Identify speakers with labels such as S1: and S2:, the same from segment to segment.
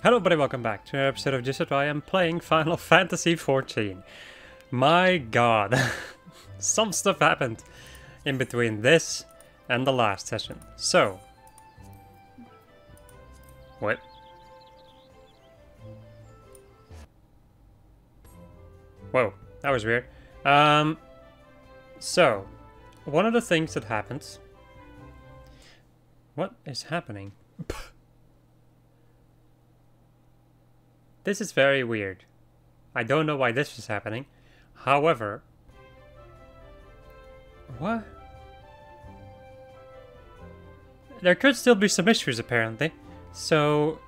S1: Hello everybody, welcome back to another episode of Just What I Am playing Final Fantasy XIV. My god, some stuff happened in between this and the last session. So, what? Whoa, that was weird. So, one of the things that happens... What is happening? This is very weird. I don't know why this is happening. However... What? There could still be some issues apparently. So...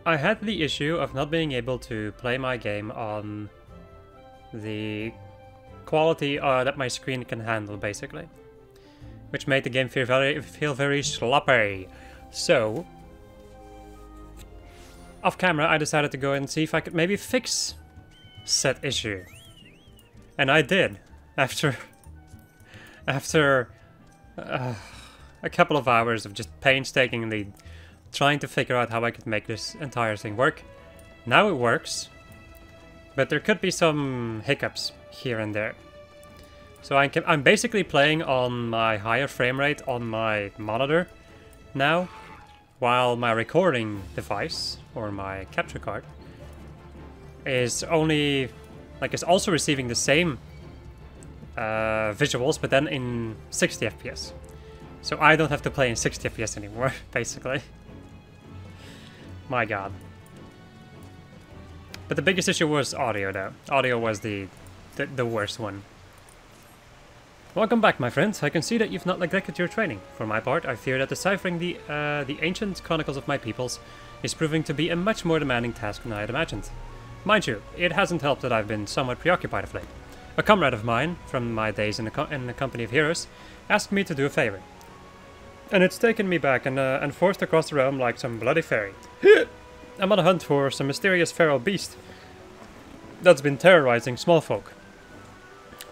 S1: I had the issue of not being able to play my game on the quality that my screen can handle, basically. Which made the game feel very sloppy. So... Off camera, I decided to go and see if I could maybe fix said issue. And I did. After a couple of hours of just painstakingly trying to figure out how I could make this entire thing work. Now it works. But there could be some hiccups here and there. So I'm basically playing on my higher frame rate on my monitor now. While my recording device, or my capture card, is only, is also receiving the same visuals, but then in 60 FPS. So I don't have to play in 60 FPS anymore, basically. My god. But the biggest issue was audio, though. Audio was the worst one. Welcome back, my friends. I can see that you've not neglected your training. For my part, I fear that deciphering the ancient chronicles of my peoples is proving to be a much more demanding task than I had imagined. Mind you, it hasn't helped that I've been somewhat preoccupied of late. A comrade of mine, from my days in the company of heroes, asked me to do a favor. And it's taken me back and forced across the realm like some bloody fairy. I'm on a hunt for some mysterious feral beast that's been terrorizing small folk.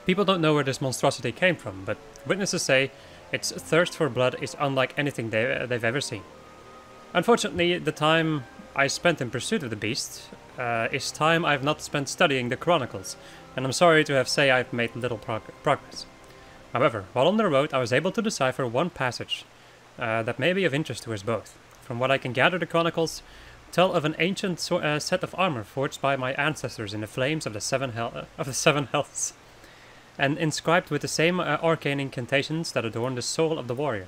S1: People don't know where this monstrosity came from, but witnesses say its thirst for blood is unlike anything they've ever seen. Unfortunately, the time I spent in pursuit of the beast is time I've not spent studying the chronicles, and I'm sorry to have say I've made little progress. However, while on the road, I was able to decipher one passage that may be of interest to us both. From what I can gather, the chronicles tell of an ancient set of armor forged by my ancestors in the flames of the seven hells, and inscribed with the same arcane incantations that adorn the soul of the warrior.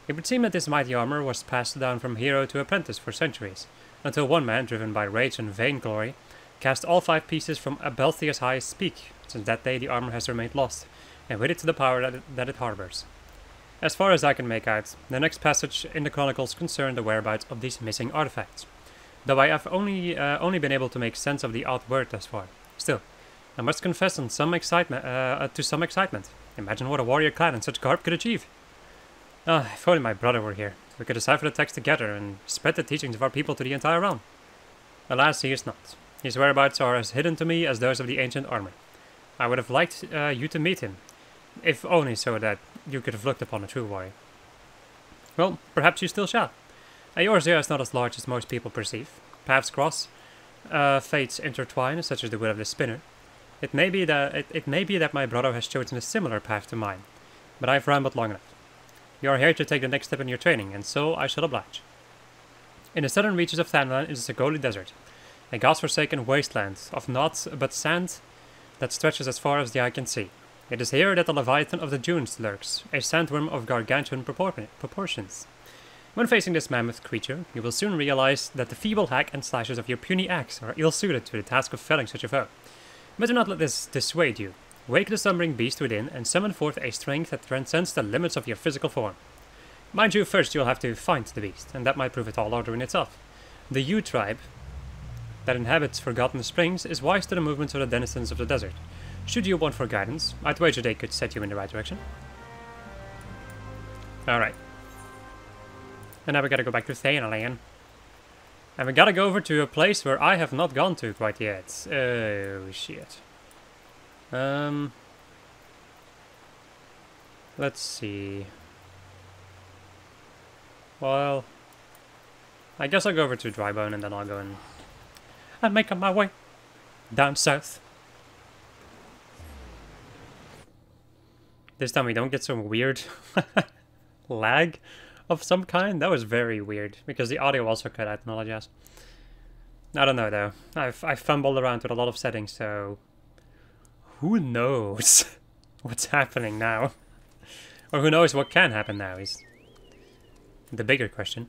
S1: It would seem that this mighty armor was passed down from hero to apprentice for centuries, until one man, driven by rage and vainglory, cast all 5 pieces from Abelthia's highest peak. Since that day the armor has remained lost, and with it the power that it harbors. As far as I can make out, the next passage in the chronicles concern the whereabouts of these missing artifacts, though I have only been able to make sense of the odd word thus far. Still, I must confess to some excitement. Imagine what a warrior clad in such garb could achieve. Ah, if only my brother were here. We could decipher the text together and spread the teachings of our people to the entire realm. Alas, he is not. His whereabouts are as hidden to me as those of the ancient armor. I would have liked you to meet him, if only so that you could have looked upon a true warrior. Well, perhaps you still shall. Yours here is not as large as most people perceive. Paths cross, fates intertwine, such as the will of the spinner. It may be that my brother has chosen a similar path to mine, but I've rambled long enough. You are here to take the next step in your training, and so I shall oblige. In the southern reaches of Thanalan is the Sagoli Desert, a godforsaken wasteland of naught but sand that stretches as far as the eye can see. It is here that the Leviathan of the Dunes lurks, a sandworm of gargantuan proportions. When facing this mammoth creature, you will soon realize that the feeble hack and slashes of your puny axe are ill-suited to the task of felling such a foe. But do not let this dissuade you. Wake the slumbering beast within and summon forth a strength that transcends the limits of your physical form. Mind you, first you'll have to find the beast, and that might prove a tall order in itself. The Yu tribe that inhabits Forgotten Springs is wise to the movements of the denizens of the desert. Should you want for guidance, I'd wager they could set you in the right direction. Alright. And now we gotta go back to Thanalan. And we gotta go over to a place where I have not gone to quite yet. Oh, shit. Let's see. Well, I guess I'll go over to Drybone and then I'll go and make my way down south. This time we don't get some weird lag of some kind. That was very weird, because the audio also cut out and all that jazz. I don't know though. I've fumbled around with a lot of settings, so who knows what's happening now? Or who knows what can happen now is the bigger question.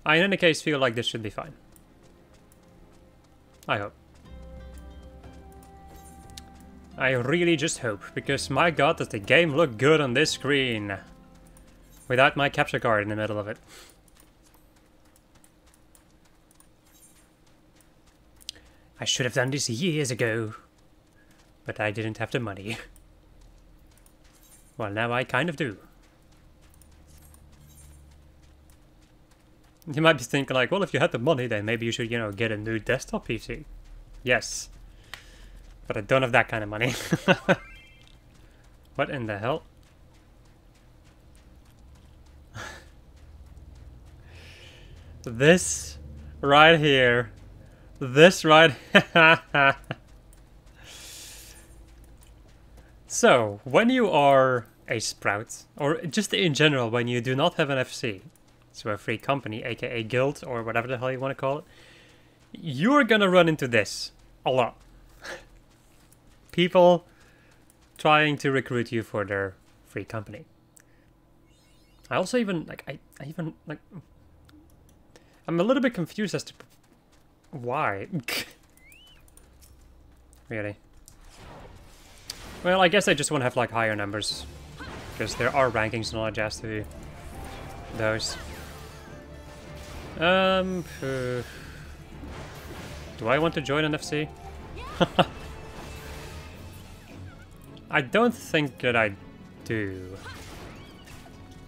S1: I, in any case, feel like this should be fine. I hope. I really just hope, because my god does the game look good on this screen. Without my capture card in the middle of it. I should have done this years ago. But I didn't have the money. Well, now I kind of do. You might be thinking like, well, if you had the money, then maybe you should, you know, get a new desktop PC. Yes. But I don't have that kind of money. What in the hell? This right here. This right... So, when you are a Sprout, or just in general, when you do not have an FC, so a free company, aka guild, or whatever the hell you want to call it, you're gonna run into this a lot. People trying to recruit you for their free company. I also even, like, I even, like, I'm a little bit confused as to why. Really? Well, I guess I just want to have, like, higher numbers. Because there are rankings and all that jazz to do those. Do I want to join an FC? I don't think that I do.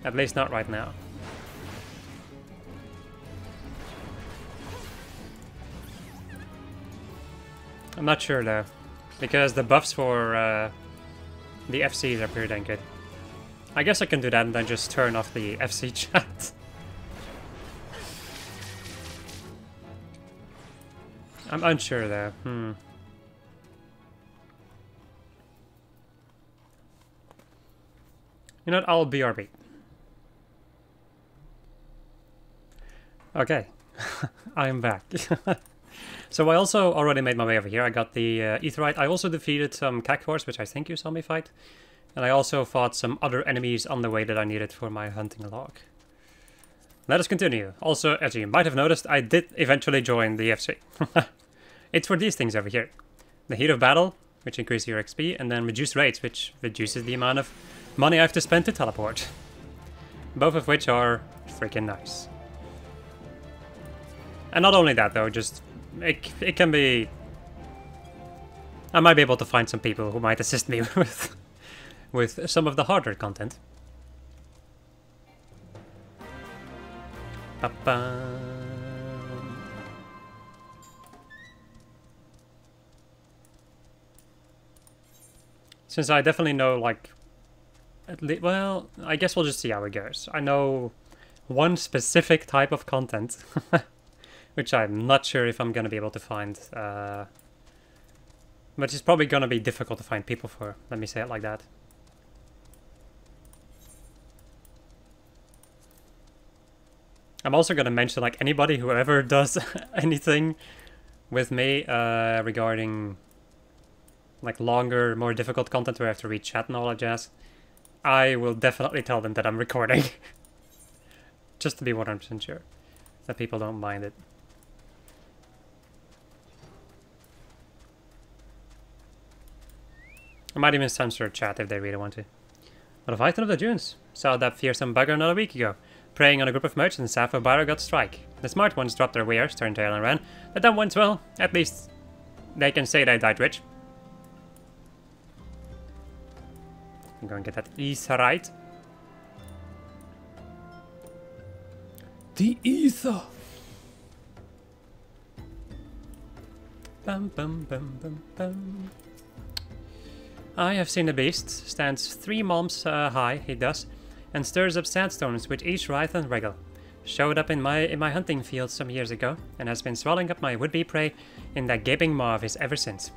S1: At least not right now. I'm not sure though, because the buffs for the FCs are pretty dang good. I guess I can do that and then just turn off the FC chat. I'm unsure though. You know what, I'll BRB. Okay, I'm back. So I also already made my way over here. I got the Aetheryte. I also defeated some Cactuars, which I think you saw me fight. And I also fought some other enemies on the way that I needed for my hunting log. Let us continue. Also, as you might have noticed, I did eventually join the FC. It's for these things over here. The Heat of Battle, which increases your XP, and then Reduced Rates, which reduces the amount of money I have to spend to teleport. Both of which are freaking nice. And not only that though, just it can be... I might be able to find some people who might assist me with some of the harder content. Ba-ba. Since I definitely know, like, well, I guess we'll just see how it goes. I know one specific type of content, which I'm not sure if I'm going to be able to find, but it's probably going to be difficult to find people for, let me say it like that. I'm also going to mention, like, anybody who ever does anything with me regarding, like, longer, more difficult content where I have to read chat and all that jazz, I will definitely tell them that I'm recording. Just to be 100% sure that people don't mind it. I might even censor chat if they really want to. But a Titan of the Dunes saw that fearsome bugger not a week ago, preying on a group of merchants south of Baragot Strike. The smart ones dropped their wares, turned tail and ran. The dumb ones, well, at least they can say they died rich. I'm going to get that Aetheryte. The ether. Bum bum bum bum bum. I have seen the beast. Stands 3 moms high, he does, and stirs up sandstones with each writhe and wriggle. showed up in my hunting field some years ago and has been swallowing up my would-be prey in that gaping maw of his ever since.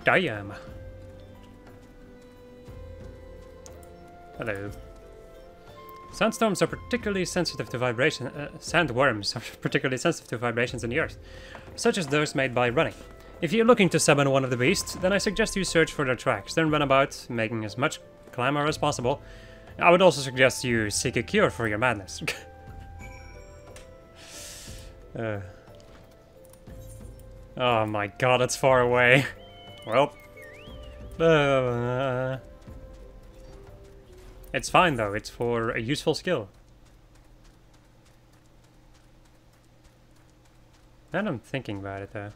S1: Damn. Hello. Sandstorms are particularly sensitive to vibration. Sandworms are particularly sensitive to vibrations in the earth, such as those made by running. If you're looking to summon one of the beasts, then I suggest you search for their tracks, then run about, making as much clamor as possible. I would also suggest you seek a cure for your madness. Oh my god, it's far away. Well. It's fine though, it's for a useful skill. Now I'm thinking about it though.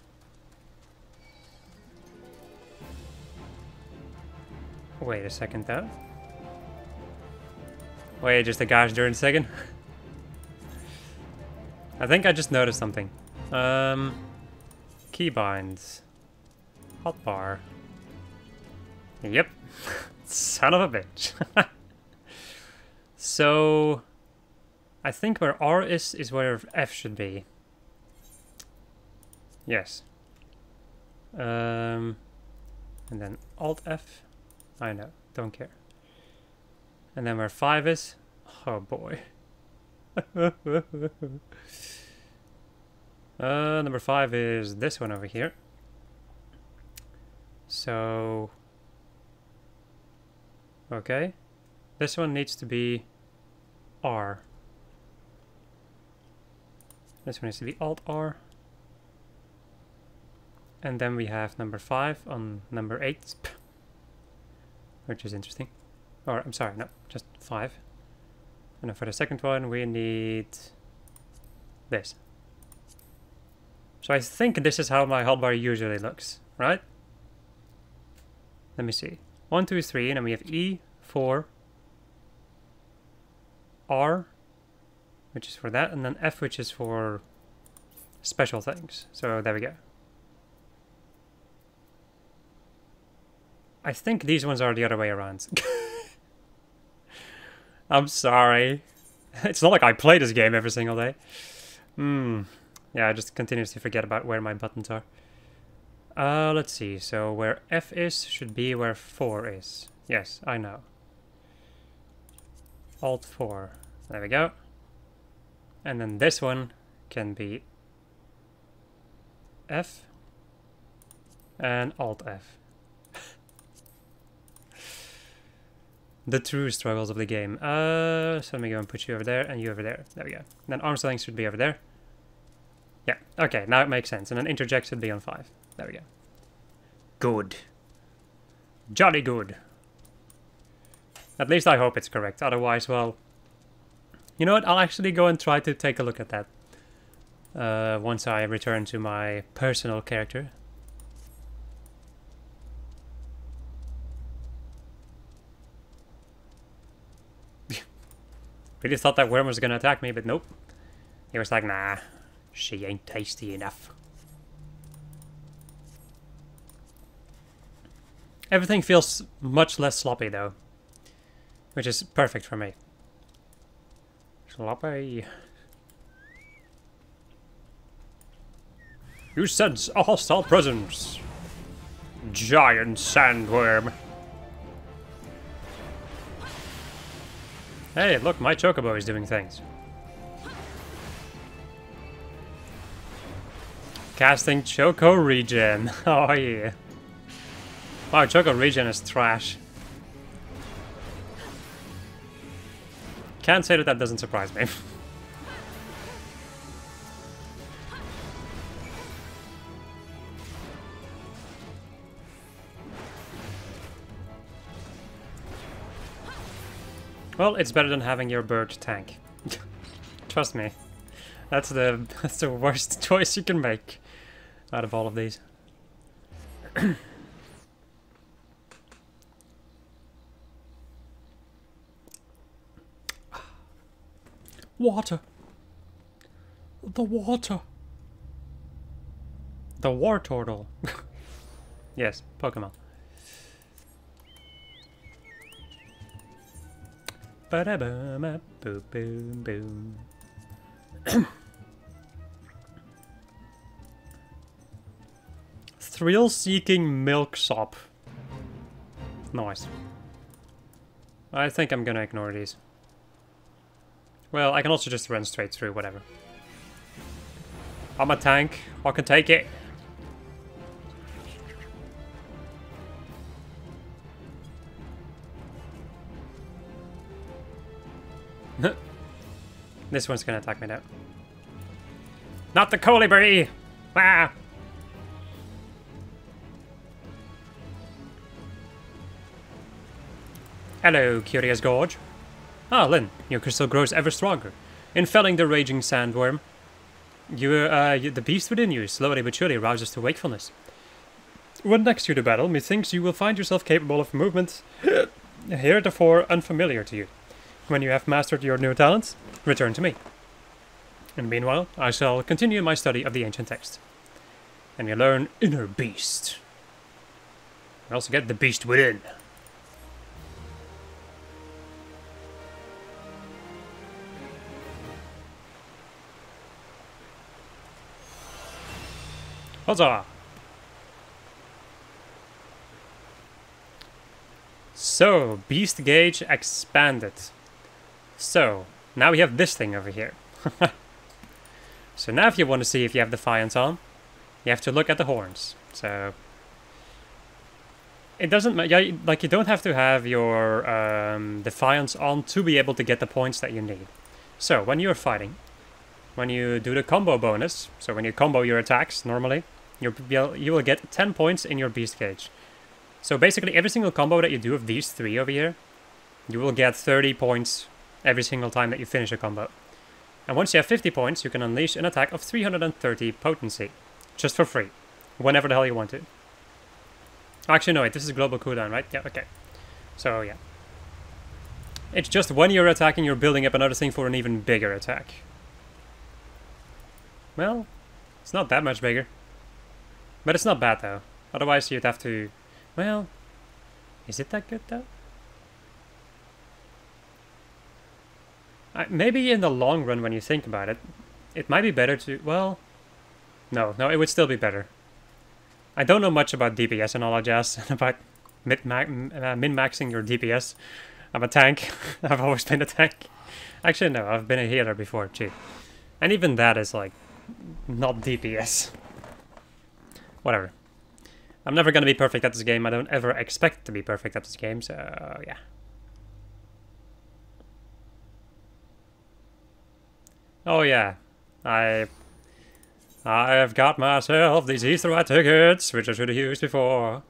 S1: Wait a second though. Wait just a gosh darn second. I think I just noticed something. Keybinds. Hotbar. Yep. Son of a bitch. So I think where R is where F should be. Yes. And then Alt F. I know, don't care. And then where 5 is, oh boy. Number 5 is this one over here. So, okay. This one needs to be R. This one needs to be Alt R. And then we have number 5 on number 8. Which is interesting. Or, I'm sorry, no, just 5. And then for the second one, we need this. So I think this is how my hotbar usually looks, right? Let me see. 1, 2, 3, and then we have E, 4, R, which is for that, and then F, which is for special things. So there we go. I think these ones are the other way around. I'm sorry. It's not like I play this game every single day. Yeah, I just continuously forget about where my buttons are. Let's see. So where F is should be where 4 is. Yes, I know. Alt 4. There we go. And then this one can be F and Alt F. The true struggles of the game. So let me go and put you over there and you over there. There we go. Then arm's length should be over there. Yeah, okay, now it makes sense. And then interject should be on 5. There we go. Good. Jolly good. At least I hope it's correct. Otherwise, well... You know what? I'll actually go and try to take a look at that. Once I return to my personal character. Really thought that worm was gonna attack me, but nope. He was like, nah, she ain't tasty enough. Everything feels much less sloppy though, which is perfect for me. Sloppy. You sense a hostile presence. Giant sandworm. Hey, look, my chocobo is doing things. Casting Choco Regen. Oh yeah. Wow, Choco Regen is trash. Can't say that that doesn't surprise me. Well, it's better than having your bird tank. Trust me. That's the worst choice you can make out of all of these. Water. The water. The war turtle. Yes, Pokemon. Ba-da-ba-ma, boom, boom, boom. Thrill-seeking milksop. Nice. I think I'm gonna ignore these. Well, I can also just run straight through, whatever. I'm a tank. I can take it. This one's gonna attack me now. Not the colibri! Ah! Hello, curious gorge. Ah, Lyn, your crystal grows ever stronger. In felling the raging sandworm, the beast within you slowly but surely rouses to wakefulness. When next to the battle, methinks you will find yourself capable of movements heretofore unfamiliar to you. When you have mastered your new talents, return to me. And meanwhile, I shall continue my study of the ancient text. And you learn Inner Beast. You also get the beast within. Huzzah! So, beast gauge expanded. So, now we have this thing over here. So now if you want to see if you have Defiance on, you have to look at the horns. So, it doesn't matter, like you don't have to have your Defiance on to be able to get the points that you need. So, when you're fighting, when you do the combo bonus, so when you combo your attacks normally, you will get 10 points in your beast gauge. So basically every single combo that you do of these three over here, you will get 30 points every single time that you finish a combo. And once you have 50 points, you can unleash an attack of 330 potency. Just for free. Whenever the hell you want to. Actually, no, wait, this is global cooldown, right? Yeah, okay. So, yeah. It's just when you're attacking, you're building up another thing for an even bigger attack. Well, it's not that much bigger. But it's not bad, though. Otherwise, you'd have to... Well, is it that good, though? Maybe in the long run, when you think about it, it might be better to... Well, no, it would still be better. I don't know much about DPS and all that jazz, about min-maxing your DPS. I'm a tank. I've always been a tank. Actually, no, I've been a healer before, too. And even that is, like, not DPS. Whatever. I'm never gonna be perfect at this game. I don't ever expect to be perfect at this game, so yeah. Oh yeah, I've got myself these ffXIV tickets, which I should have used before.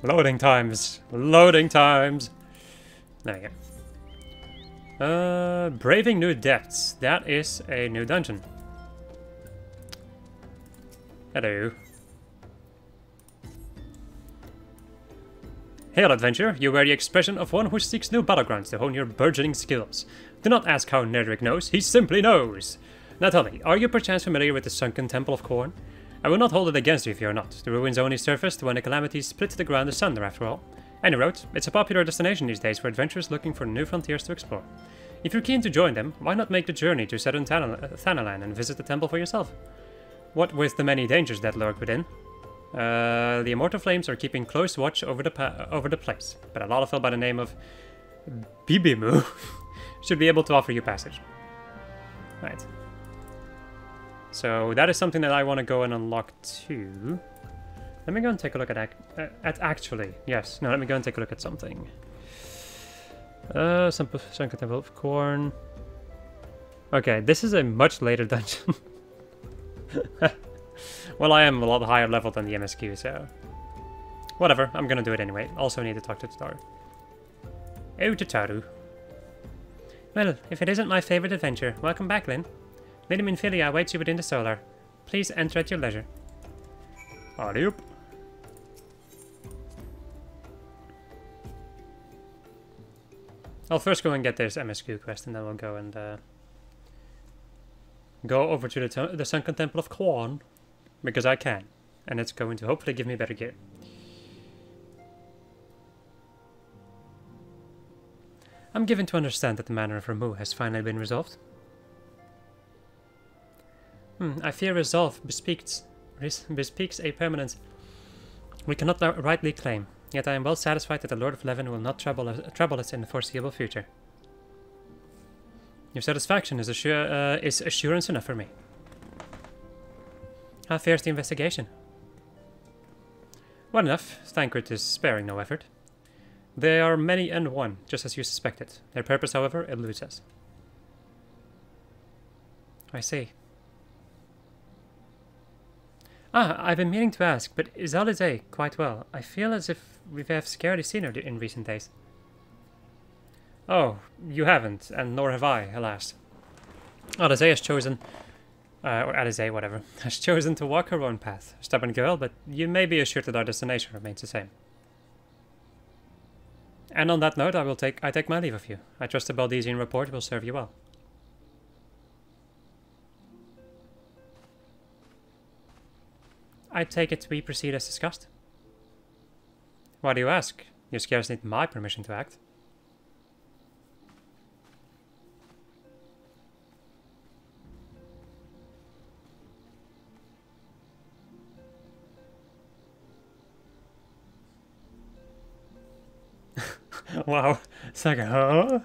S1: Loading times. Loading times. There you go. Braving New Depths. That is a new dungeon. Hello. Hail, adventurer. You wear the expression of one who seeks new battlegrounds to hone your burgeoning skills. Do not ask how Nedrick knows. He simply knows. Now tell me, are you perchance familiar with the Sunken Temple of Qarn? I will not hold it against you if you are not. The ruins only surfaced when the calamities split the ground asunder, after all. Any road, it's a popular destination these days for adventurers looking for new frontiers to explore. If you're keen to join them, why not make the journey to southern Thanalan and visit the temple for yourself? What with the many dangers that lurk within, the Immortal Flames are keeping close watch over the place, but a Lalafell by the name of Bibimu should be able to offer you passage. Right. So that is something that I want to go and unlock too. Let me go and take a look at actually. Yes, no, let me go and take a look at something. Sunken Temple of Qarn. Okay, this is a much later dungeon. Well, I am a lot higher level than the MSQ, so... Whatever, I'm gonna do it anyway. Also need to talk to Tataru. Oh, Tataru. Well, if it isn't my favorite adventure, welcome back, Lyn. Lady Minfilia awaits you within the solar. Please enter at your leisure. Alright. I'll first go and get this MSQ quest, and then we'll go and go over to the Sunken Temple of Qarn, because I can, and it's going to hopefully give me better gear. I'm given to understand that the matter of Ramu has finally been resolved. I fear resolve bespeaks a permanence we cannot rightly claim, yet I am well satisfied that the Lord of Leven will not trouble us in the foreseeable future. Your satisfaction is assurance enough for me. How fares the investigation? Well enough, Thancred is sparing no effort. They are many and one, just as you suspected. Their purpose, however, eludes us. I see. I've been meaning to ask, but is Alize quite well? I feel as if we have scarcely seen her in recent days. Oh, you haven't, and nor have I, alas. Alize has chosen, or Alize, whatever, has chosen to walk her own path. Stubborn girl, but you may be assured that our destination remains the same. And on that note, I take my leave of you. I trust the Baldesian report will serve you well. I take it we proceed as discussed. Why do you ask? You scarce need my permission to act. Wow, it's like, huh?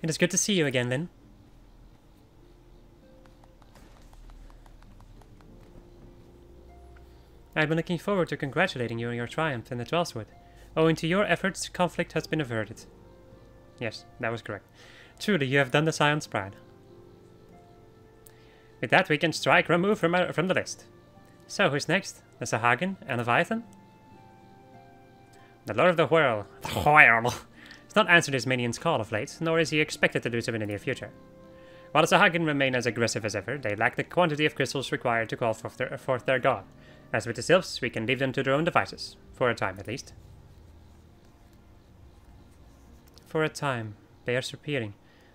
S1: It is good to see you again, Lynn. I've been looking forward to congratulating you on your triumph in the Twelfthwood. Owing to your efforts, conflict has been averted. Yes, that was correct. Truly, you have done the Scion's proud. With that, we can strike Ramu from the list. So, who's next? The Sahagin and Leviathan? The Lord of the Whirl. The Whirl! Has not answered his minion's call of late, nor is he expected to do so in the near future. While the Sahagin remain as aggressive as ever, they lack the quantity of crystals required to call forth their god. As with the Sylphs, we can leave them to their own devices. For a time, at least. For a time, bears repeating.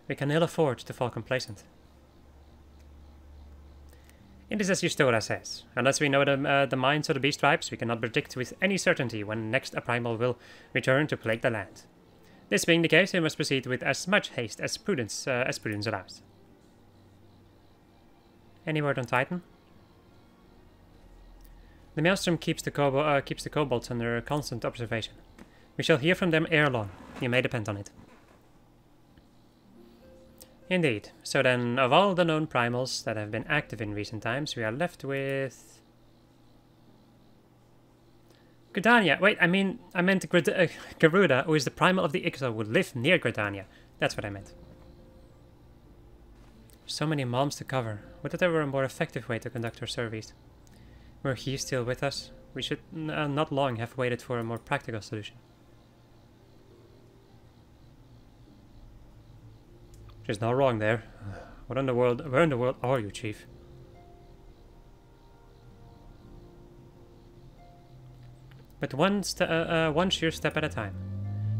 S1: We can ill afford to fall complacent. It is as Eustora says. Unless we know the minds of the beast tribes, we cannot predict with any certainty when next a primal will return to plague the land. This being the case, we must proceed with as much haste as prudence allows. Any word on Titan? The Maelstrom keeps the kobolds under constant observation. We shall hear from them ere long. You may depend on it. Indeed. So then, of all the known primals that have been active in recent times, we are left with... Gridania. Wait, I meant Garuda, who is the primal of the Ixo, would live near Gridania. That's what I meant. So many moms to cover. Would that there were a more effective way to conduct our surveys? Were he still with us, we should not long have waited for a more practical solution. She's not wrong there. Where in the world are you, Chief? But one sheer step at a time.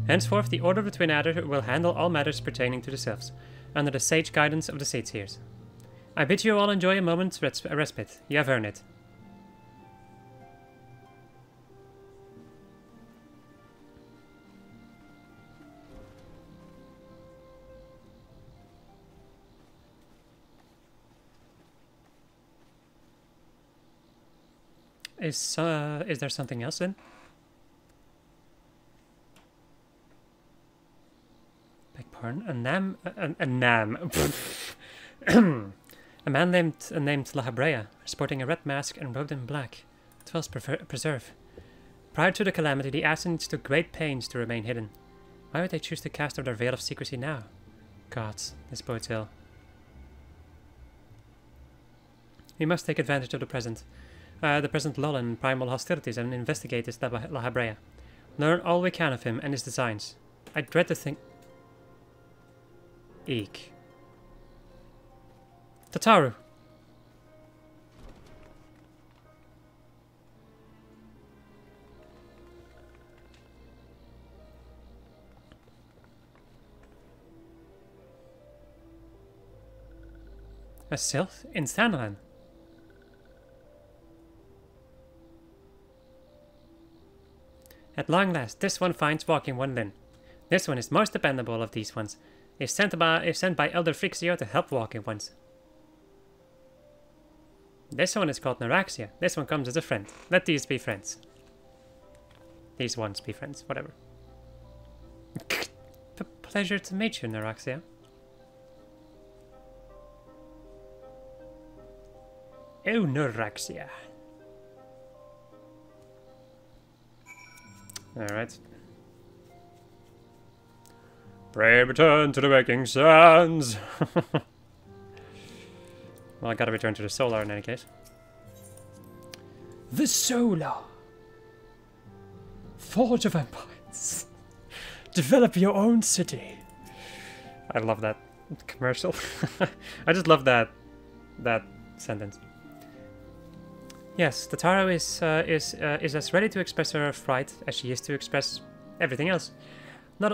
S1: Henceforth, the Order of the Twin Adder will handle all matters pertaining to the Sylphs, under the sage guidance of the Seers. I bid you all enjoy a moment's respite. You have earned it. Is there something else then? Beg pardon? A man named La Habrea, sporting a red mask and robed in black. 'Twas preserve. Prior to the calamity, the Assassins took great pains to remain hidden. Why would they choose to cast off their veil of secrecy now? Gods, this bodes ill. We must take advantage of the present lull in primal hostilities and investigate this La Habrea. Learn all we can of him and his designs. I dread to think... Eek. Tataru! A sylph in Sandland. At long last, this one finds walking one Lyn. This one is most dependable of these ones. Is sent by Elder ffXIV to help walking ones. This one is called Neuraxia. This one comes as a friend. Let these be friends. These ones be friends, whatever. Pleasure to meet you, Neuraxia. Oh, Neuraxia. Alright. Pray return to the waking sands. Well, I gotta return to the solar in any case. The solar. Forge of empires. Develop your own city. I love that commercial. I just love that sentence. Yes, the Taro is as ready to express her fright as she is to express everything else. Not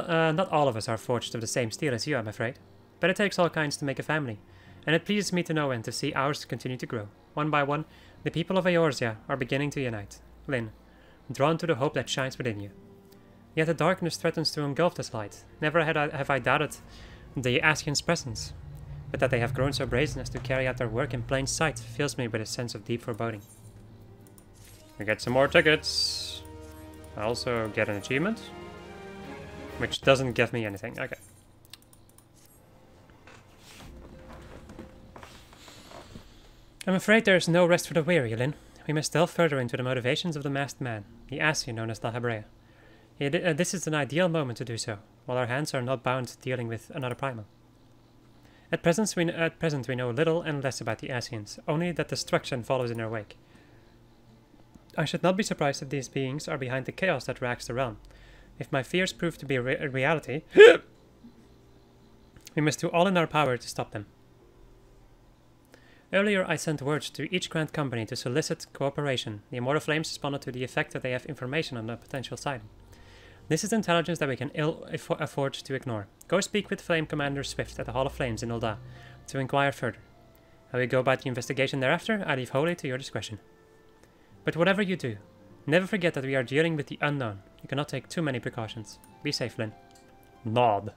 S1: all of us are forged of the same steel as you, I'm afraid. But it takes all kinds to make a family, and it pleases me to know and to see ours continue to grow. One by one, the people of Eorzea are beginning to unite. Lyn, drawn to the hope that shines within you. Yet the darkness threatens to engulf this light. Never have I doubted the Ascians' presence, but that they have grown so brazen as to carry out their work in plain sight fills me with a sense of deep foreboding. We get some more tickets. I also get an achievement, which doesn't give me anything. Okay. I'm afraid there is no rest for the weary, Lyn. We must delve further into the motivations of the masked man, the Ascian known as La Hebrea. This is an ideal moment to do so, while our hands are not bound dealing with another primal. At present we know little and less about the Ascians, only that destruction follows in their wake. I should not be surprised if these beings are behind the chaos that racks the realm. If my fears prove to be a reality, we must do all in our power to stop them. Earlier I sent words to each Grand Company to solicit cooperation. The Immortal Flames responded to the effect that they have information on the potential sighting. This is intelligence that we can ill afford to ignore. Go speak with Flame Commander Swift at the Hall of Flames in Ul'dah to inquire further. How we go about the investigation thereafter, I leave wholly to your discretion. But whatever you do, never forget that we are dealing with the unknown. You cannot take too many precautions. Be safe, Lyn. Nod.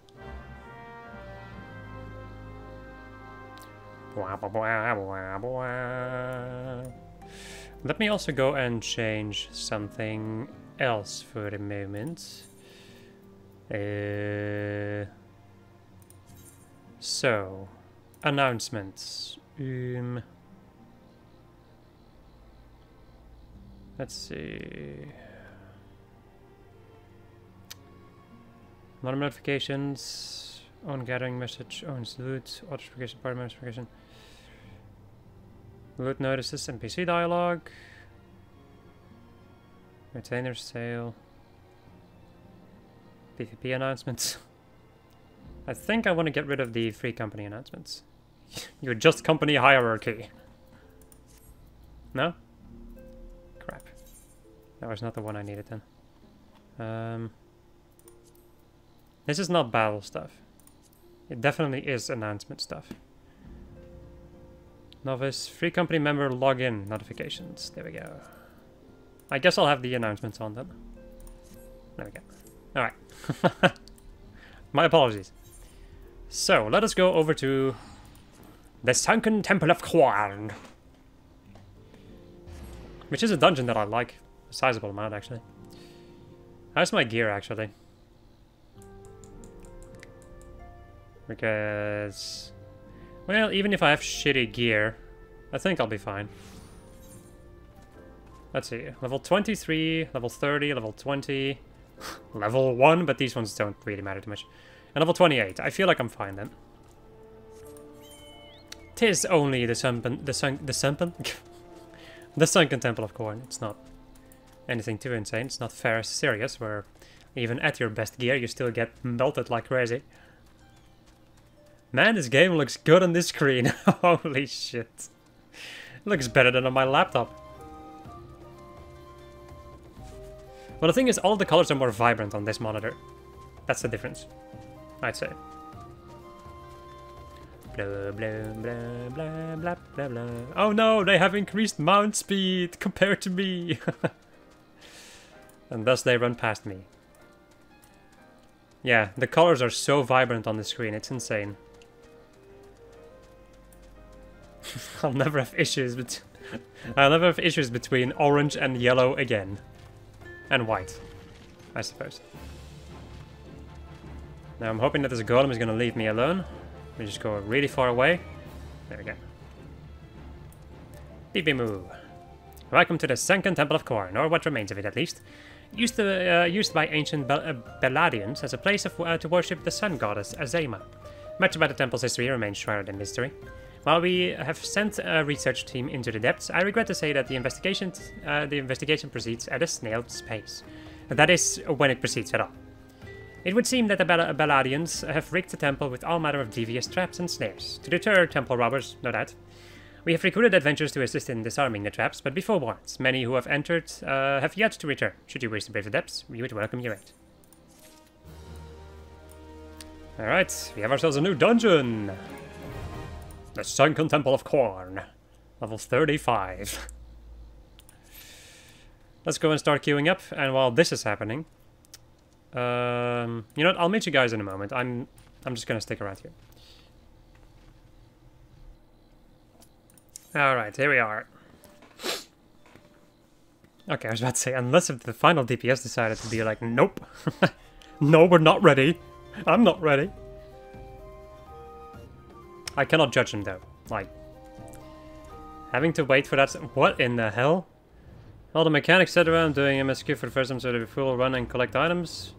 S1: Let me also go and change something else for the moment. So, announcements. Let's see. Alarm notifications. Own gathering message. Owns loot. Auto-notification. Party notification. Loot notices. NPC dialogue. Retainer sale. PvP announcements. I think I want to get rid of the free company announcements. You're just company hierarchy. No? Crap. That was not the one I needed then. This is not battle stuff. It definitely is announcement stuff. Novice, free company member login notifications. There we go. I guess I'll have the announcements on then. There we go. Alright. My apologies. So, let us go over to the Sunken Temple of Qarn. Which is a dungeon that I like. A sizable amount, actually. How's my gear, actually? Because... well, even if I have shitty gear, I think I'll be fine. Let's see. Level 23, level 30, level 20, level 1, but these ones don't really matter too much. And level 28. I feel like I'm fine then. 'Tis only the Sunken Temple of Qarn. It's not anything too insane. It's not fair serious, where even at your best gear you still get melted like crazy. Man, this game looks good on this screen. Holy shit. It looks better than on my laptop. Well, the thing is, all the colors are more vibrant on this monitor. That's the difference, I'd say. Blah, blah, blah, blah, blah, blah, blah. Oh no, they have increased mount speed compared to me. And thus they run past me. Yeah, the colors are so vibrant on the screen, it's insane. I'll never have issues between orange and yellow again. And white, I suppose. Now I'm hoping that this golem is gonna leave me alone. Let me just go really far away. There we go. Beep moo. Welcome to the Sunken Temple of Qarn, or what remains of it at least. Used by ancient Beladians as a place to worship the sun goddess Azema. Much about the temple's history remains shrouded in mystery. While we have sent a research team into the depths, I regret to say that the investigation proceeds at a snail's pace. That is, when it proceeds at all. It would seem that the Beladians have rigged the temple with all manner of devious traps and snares, to deter temple robbers, no doubt. We have recruited adventurers to assist in disarming the traps, but be forewarned, many who have entered have yet to return. Should you wish to brave the depths, we would welcome your aid. Alright, we have ourselves a new dungeon! The Sunken Temple of Qarn. Level 35. Let's go and start queuing up, and while this is happening... you know what, I'll meet you guys in a moment. I'm just gonna stick around here. Alright, here we are. Okay, I was about to say, unless if the final DPS decided to be like, nope. No, we're not ready. I'm not ready. I cannot judge him though. Like, having to wait for that. What in the hell? All the mechanics sit around doing MSQ for the first time so they will run and collect items.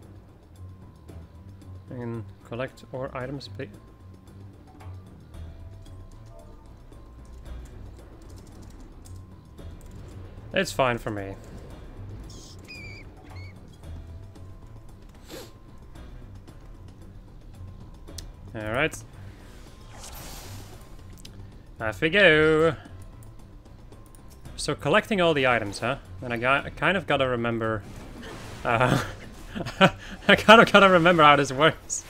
S1: And collect or items, please. It's fine for me. Alright. Off we go. So collecting all the items, huh? And I kind of gotta remember... I kind of gotta remember how this works.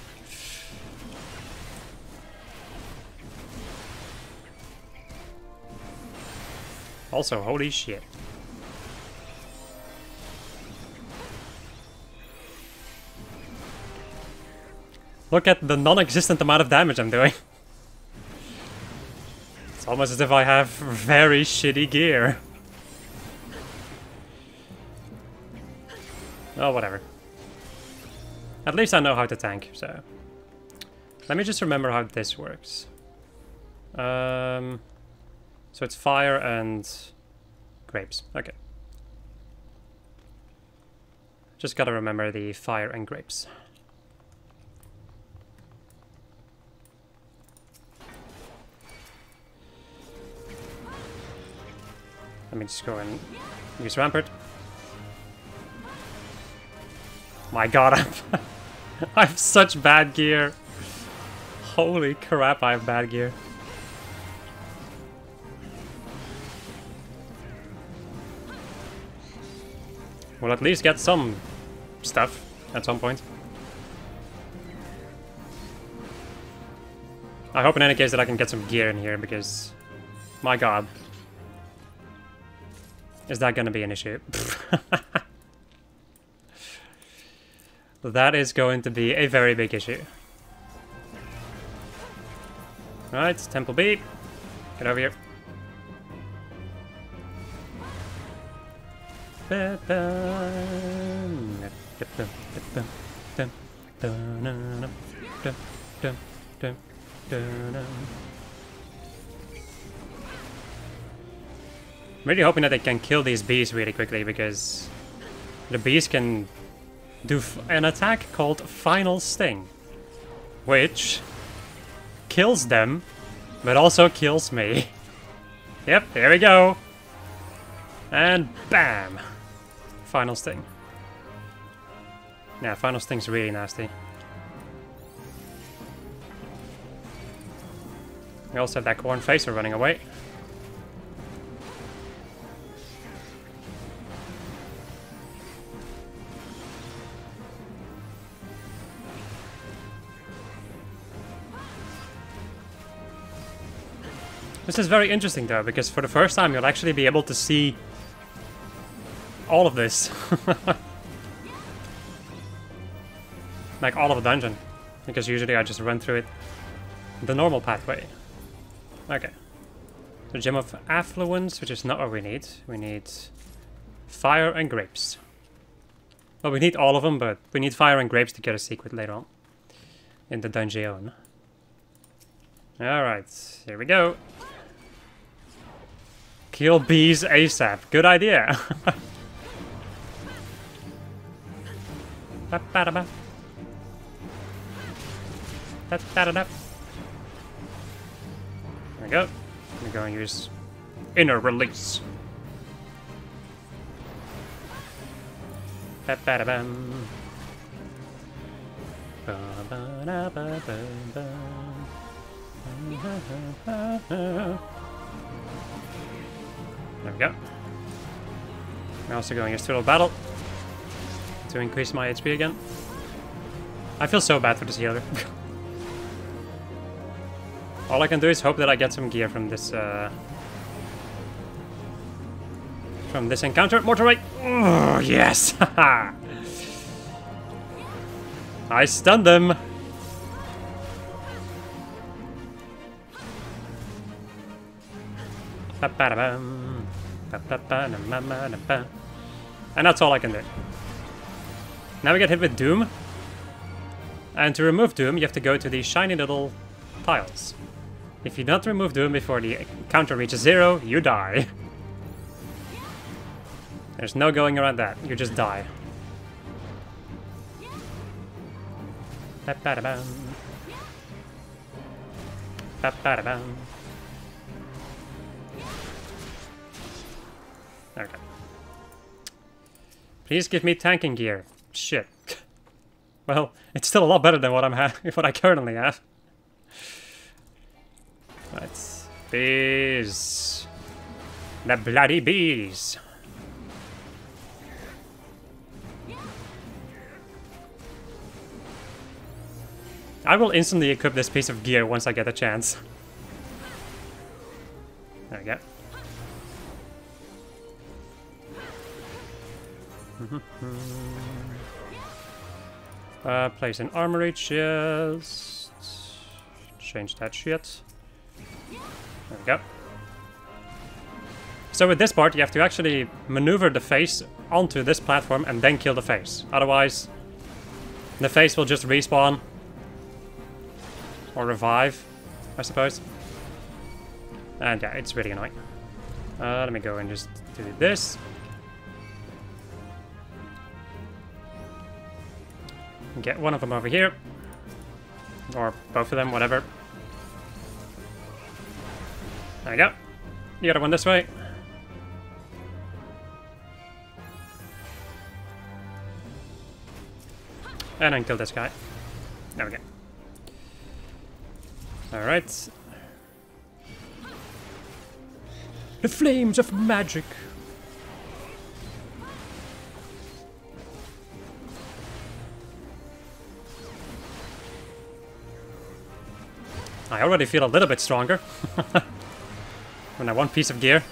S1: Also, holy shit. Look at the non-existent amount of damage I'm doing. It's almost as if I have very shitty gear. Oh, whatever. At least I know how to tank, so... Let me just remember how this works. So it's fire and... grapes. Okay. Just gotta remember the fire and grapes. Let me just go and use Rampart. My god, I have such bad gear. Holy crap, I have bad gear. We'll at least get some stuff at some point. I hope in any case that I can get some gear in here because... my god. Is that gonna be an issue? That is going to be a very big issue. Right, Temple B. Get over here. I'm really hoping that they can kill these bees really quickly because the bees can do an attack called Final Sting, which kills them, but also kills me. Yep, there we go. And bam! Final Sting. Yeah, Final Sting's really nasty. We also have that Qarn Facer running away. This is very interesting though, because for the first time you'll actually be able to see all of this. Like all of the dungeon. Because usually I just run through it the normal pathway. Okay. The Gem of Affluence, which is not what we need. We need fire and grapes. Well, we need all of them, but we need fire and grapes to get a secret later on. In the dungeon. Alright, here we go. Kill bees ASAP. Good idea. There we go. We're going to use Inner Release. There we go. I'm also going to use Total Battle to increase my HP again. I feel so bad for this healer. All I can do is hope that I get some gear from this encounter. Mortar Ray! Oh, yes! I stunned them! And that's all I can do. Now we get hit with Doom. And to remove Doom, you have to go to these shiny little tiles. If you don't remove Doom before the counter reaches 0, you die. There's no going around that. You just die. Okay. Please give me tanking gear. Shit. Well, it's still a lot better than what I currently have. Right. Bees. The bloody bees. I will instantly equip this piece of gear once I get a chance. There we go. Place an armory chest. Change that shit. There we go. So with this part, you have to actually maneuver the face onto this platform and then kill the face. Otherwise, the face will just respawn. Or revive, I suppose. And yeah, it's really annoying. Let me go and just do this. Get one of them over here. Or both of them, whatever. There we go. The other one this way. And then kill this guy. There we go. Alright. The flames of magic. I already feel a little bit stronger. When I one piece of gear.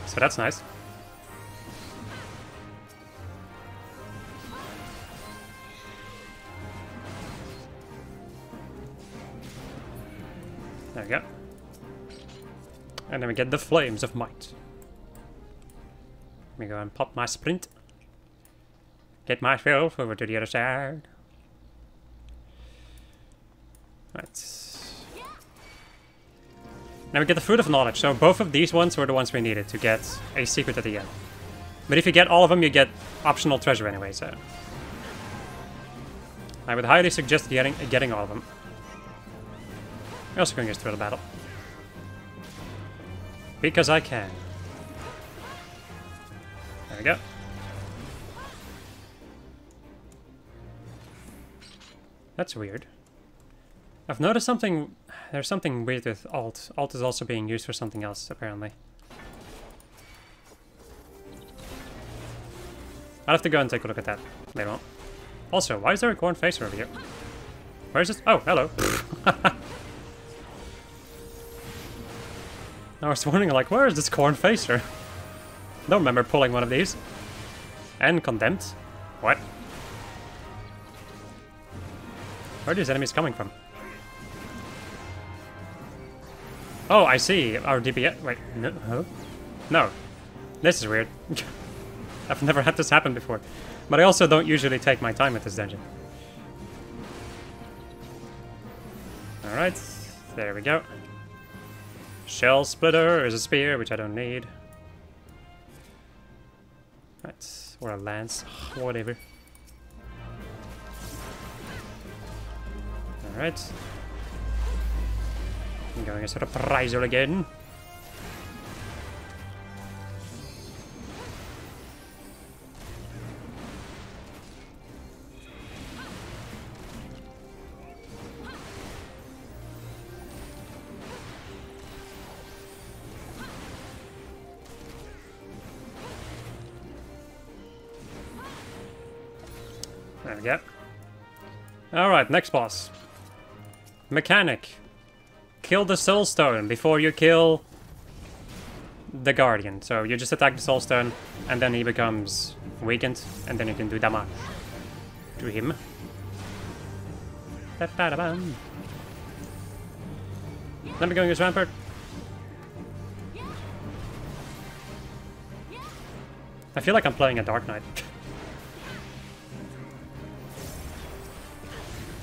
S1: So that's nice. There we go. And then we get the Flames of Might. Let me go and pop my sprint. Get myself over to the other side. Right. Now we get the Fruit of Knowledge, so both of these ones were the ones we needed to get a secret at the end. But if you get all of them, you get optional treasure anyway, so... I would highly suggest getting all of them. I'm also going to use Thrill Battle. Because I can. There we go. That's weird. I've noticed something... There's something weird with Alt. Alt is also being used for something else, apparently. I'll have to go and take a look at that later on. Also, why is there a Qarn face over here? Where is this? Oh, hello. I was wondering, like, where is this Qarn facer? Don't remember pulling one of these. And condemned. What? Where are these enemies coming from? Oh, I see. Our DPS. Wait, no. Huh? No. This is weird. I've never had this happen before. But I also don't usually take my time with this dungeon. Alright. There we go. Shell splitter is a spear, which I don't need. Right. Or a lance. Whatever. Alright. I'm going as a reprisal again. There we go. Alright, next boss. Mechanic. Kill the soul stone before you kill the guardian. So you just attack the soul stone and then he becomes weakened and then you can do damage to him. Let me go use Rampart. I feel like I'm playing a Dark Knight.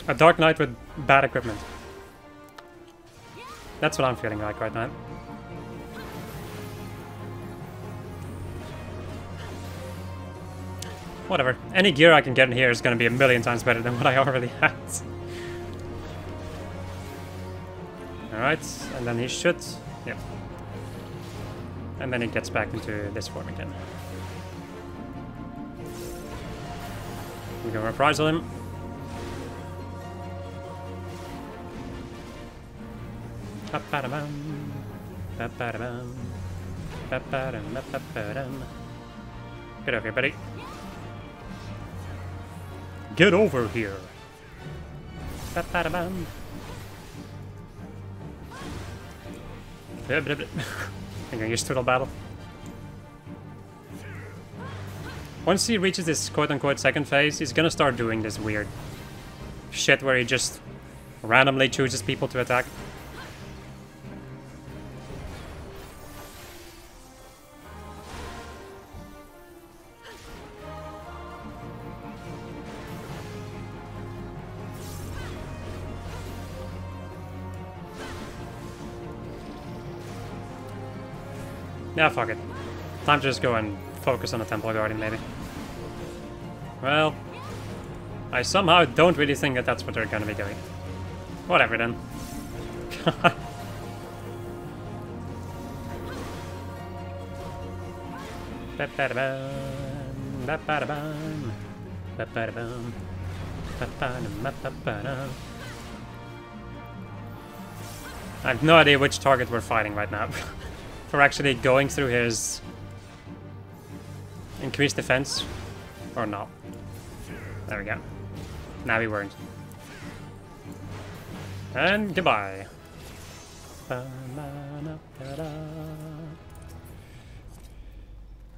S1: A Dark Knight with bad equipment. That's what I'm feeling like right now. Whatever. Any gear I can get in here is going to be a million times better than what I already had. Alright, and then he should... Yep. And then he gets back into this form again. We can reprisal him. Get over here, buddy. Get over here. I'm gonna use Turtle Battle. Once he reaches this quote-unquote second phase, he's gonna start doing this weird shit where he just randomly chooses people to attack. Yeah, fuck it. Time to just go and focus on the Temple Guardian, maybe. Well, I somehow don't really think that that's what they're gonna be doing. Whatever, then. I have no idea which target we're fighting right now. For actually going through his increased defense or not. There we go. Now we weren't. And goodbye.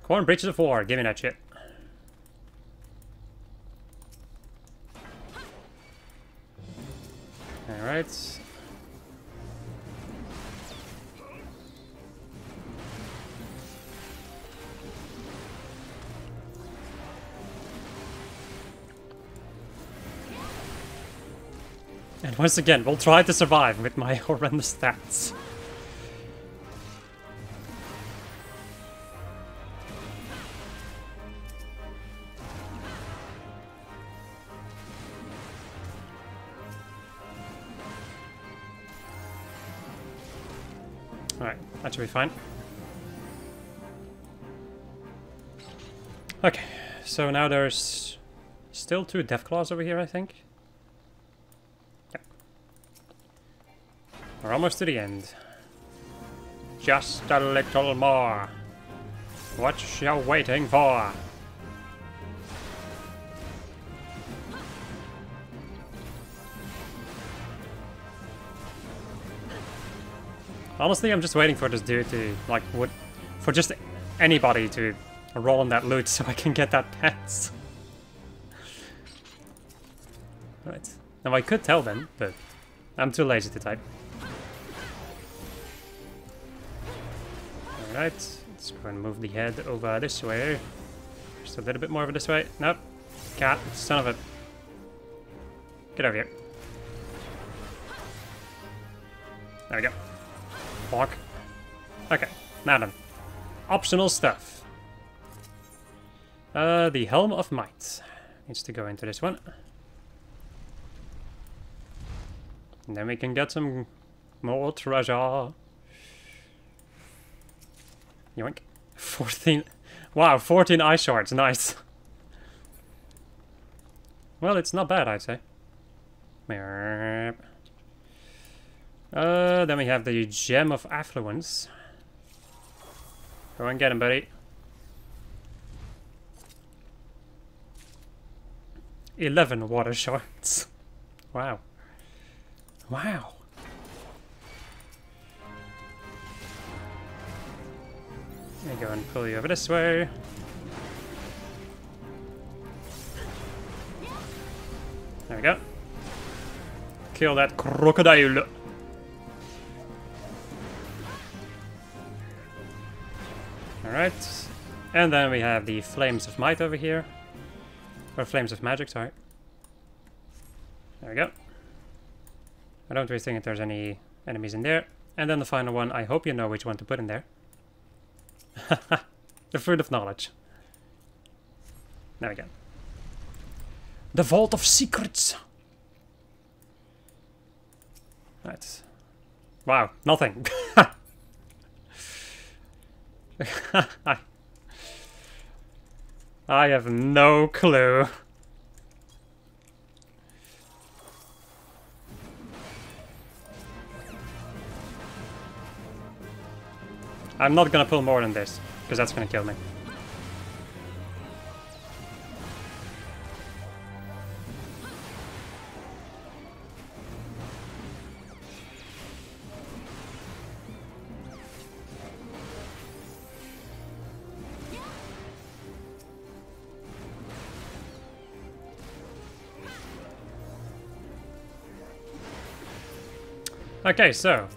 S1: Qarn Breaches of War. Give me that shit. Alright. And once again, we'll try to survive with my horrendous stats. Alright, that should be fine. Okay, so now there's still 2 Deathclaws over here, I think. We're almost to the end. Just a little more. What you waiting for? Honestly, I'm just waiting for this dude to, like, for just anybody to roll on that loot so I can get that pants. Right. Now I could tell them, but I'm too lazy to type. Alright, let's go and move the head over this way. Just a little bit more over this way. Nope. Cat, son of a... Get over here. There we go. Walk. Okay, now then. Optional stuff. The Helm of Might. Needs to go into this one. And then we can get some more treasure. Yoink. 14. Wow, 14 eye shards. Nice. Well, it's not bad, I'd say. Then we have the Gem of Affluence. Go and get him, buddy. 11 water shards. Wow. Wow. Let me go and pull you over this way. There we go. Kill that crocodile. Alright. And then we have the Flames of Might over here. Or Flames of Magic, sorry. There we go. I don't really think that there's any enemies in there. And then the final one, I hope you know which one to put in there. The Fruit of Knowledge. There we go. The Vault of Secrets. Right. Wow, nothing. I have no clue. I'm not gonna pull more than this, because that's gonna kill me. Okay, so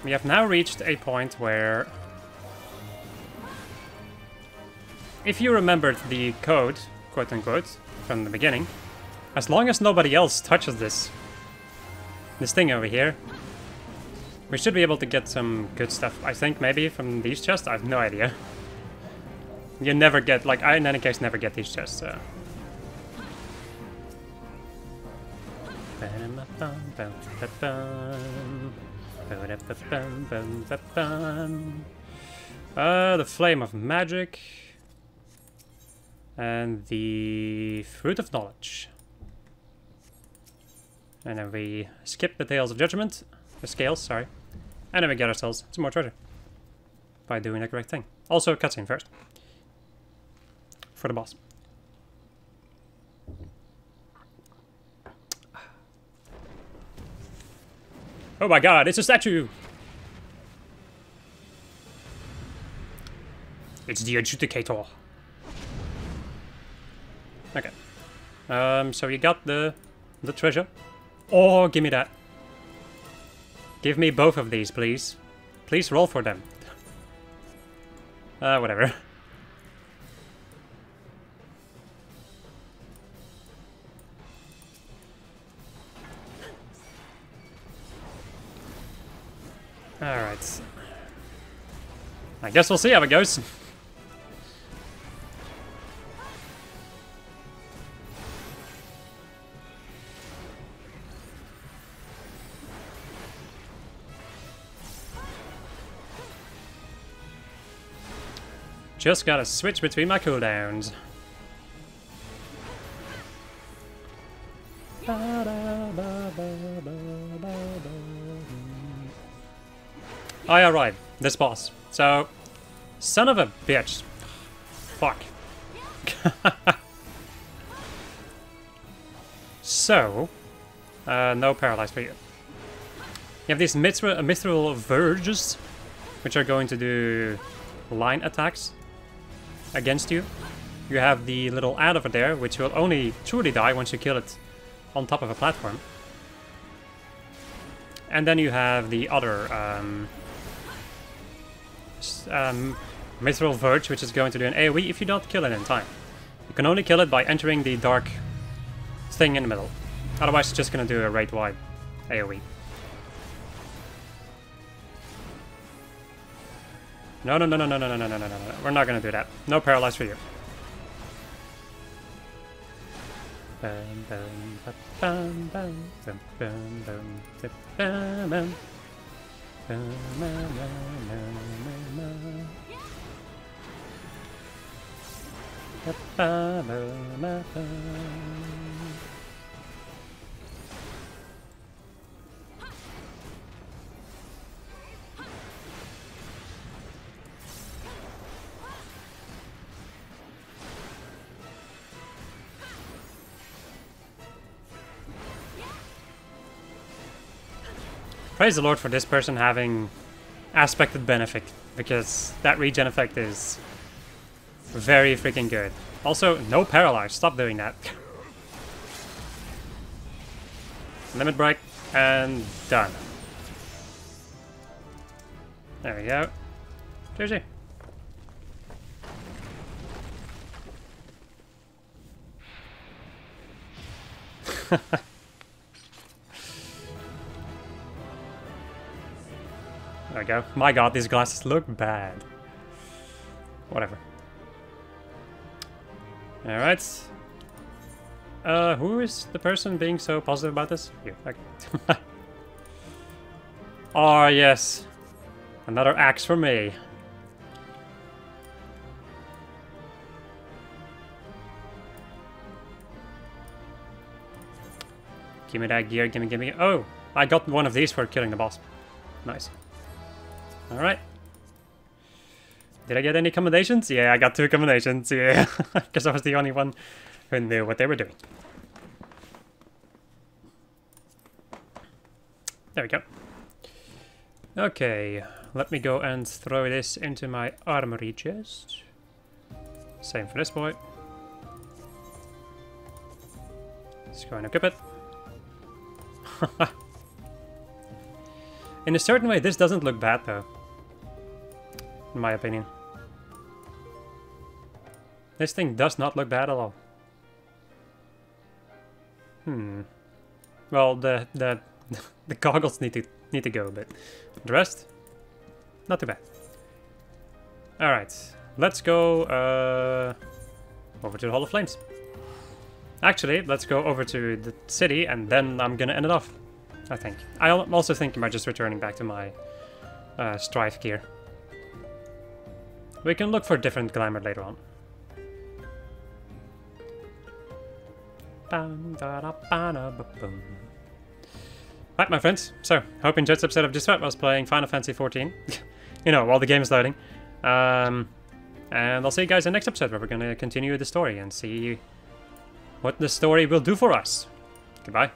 S1: we have now reached a point where, if you remembered the code, quote-unquote, from the beginning, as long as nobody else touches this thing over here, we should be able to get some good stuff. I think maybe from these chests. I have no idea. You never get, like, I in any case never get these chests, so. The Flame of Magic. And the Fruit of Knowledge. And then we skip the Tales of Judgment. The Scales, sorry. And then we get ourselves some more treasure. By doing the correct thing. Also, cutscene first. For the boss. Oh my god, it's a statue! It's the Adjudicator. Okay. So you got the treasure. Oh, give me that. Give me both of these, please. Please roll for them. Whatever. Alright. I guess we'll see how it goes. Just gotta switch between my cooldowns. I arrived. This boss. So, son of a bitch. Fuck. So, no paralyzed for you. You have these mithril verges. which are going to do line attacks against you. You have the little ant over there, which will only truly die once you kill it on top of a platform. And then you have the other Mithril Verge, which is going to do an AoE if you don't kill it in time. You can only kill it by entering the dark thing in the middle. Otherwise, it's just going to do a raid-wide AoE. No, no, no, no, no, no, no, no, no, no, no, no. We're not going to do that. No paralyze for you. Praise the Lord for this person having aspected benefit, because that regen effect is very freaking good. Also, no paralyze, stop doing that. Limit break, and done. There we go. GG. There we go. My god, these glasses look bad. Whatever. Alright. Who is the person being so positive about this? You. Okay. Oh, yes. Another axe for me. Give me that gear, give me. Oh! I got one of these for killing the boss. Nice. Alright. Did I get any commendations? Yeah, I got 2 commendations, yeah. Because I was the only one who knew what they were doing. There we go. Okay, let me go and throw this into my armory chest. Same for this boy. Let's go and equip it. In a certain way, this doesn't look bad, though. In my opinion. This thing does not look bad at all. Well, the goggles need to go, but the rest, not too bad. All right, let's go over to the Hall of Flames. Actually, let's go over to the city, and then I'm gonna end it off. I think. I'm also thinking about just returning back to my strife gear. We can look for different glamour later on. Right, my friends. So, hope you enjoyed this episode of Just Right. I was playing Final Fantasy XIV. You know, while the game is loading. And I'll see you guys in the next episode, where we're going to continue the story and see what the story will do for us. Goodbye.